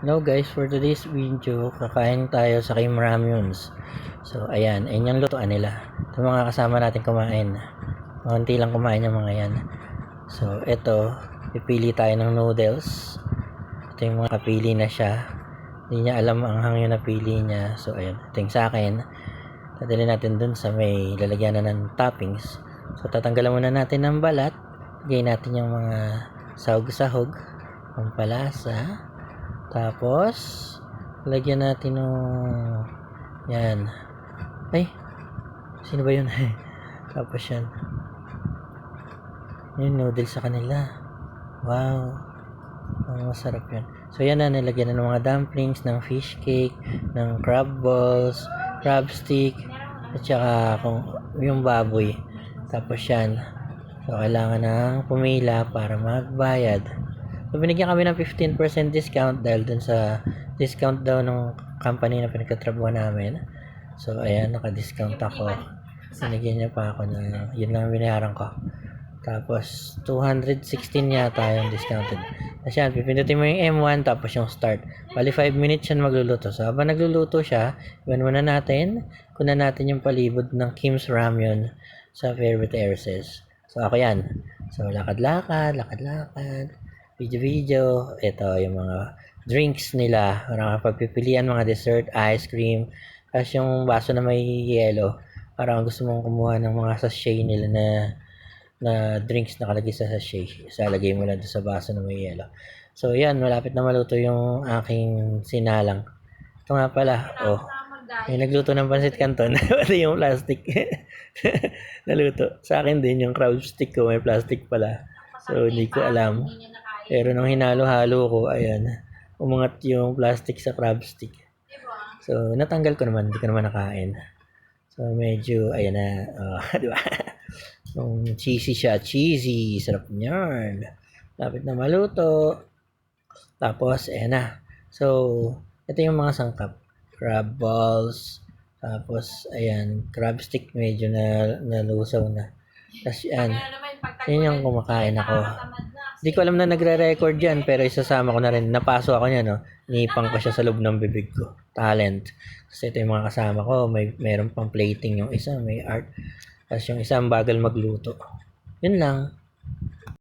Hello guys, for today's video, kakain tayo sa Kim Ramyuns. So ayan, ayun yung lutuan nila. Ito mga kasama natin kumain. Konti lang kumain yung mga yan. So ito, pipili tayo ng noodles. Ito yung mga kapili na siya. Hindi niya alam ang hang yung napili niya. So ayun, ito yung sa akin. Dadali natin dun sa may lalagyan na ng toppings. So tatanggalan muna natin ng balat. Lagay natin yung mga sahog-sahog, pampalasa. Tapos, lagyan natin ng yan. Ay, sino ba yun? Tapos yan. Yung noodles sa kanila. Wow. Ang masarap yan. So yan na, nilagyan na ng mga dumplings, ng fish cake, ng crab balls, crab stick, at saka yung baboy. Tapos yan. So kailangan ng pumila para magbayad. So, binigyan kami ng 15% discount dahil dun sa discount daw ng company na pinagkatrabuhan namin. So, ayan, naka-discount ako. Binigyan niya pa ako na, yun lang binayaran ko. Tapos, 216 yata yung discounted. Kasi yan, pipindutin mo yung M1 tapos yung start. Bali 5 minutes yan magluluto. So, habang nagluluto siya, iwan muna natin, kunan natin yung palibot ng Kim's Ramyun sa Fairview Terraces. So, ako yan. So, lakad-lakad. Video. Ito yung mga drinks nila. Parang pagpipilian, mga dessert, ice cream. Tapos yung baso na may yelo. Parang gusto mong kumuha ng mga sachet nila na drinks nakalagay sa sachet. Isalagay mo lang doon sa baso na may yelo. So yan, malapit na maluto yung aking sinalang. Ito nga pala, may nagluto ng pansit canton. Pati yung plastic. Naluto. Sa akin din, yung crab stick ko may plastic pala. So hindi ko alam. Pero nung hinalo-halo ko, ayan, umangat yung plastic sa crab stick. So, natanggal ko naman, hindi ko naman nakain. So, medyo, ayan na, di ba? Yung cheesy siya, cheesy, sarap niyan. Lapit na maluto. Tapos, ayan na. So, ito yung mga sangkap. Crab balls. Tapos, ayan, crab stick, medyo nalusaw na. Tapos, yan. Yan yung kumakain ako. Hindi ko alam na nagre-record yan, pero isasama ko na rin. Napaso ako niya, no? Nipang ko siya sa loob ng bibig ko. Talent. Kasi ito yung mga kasama ko. Meron pang plating yung isa, may art. Tapos yung isa ang bagal magluto. Yun lang.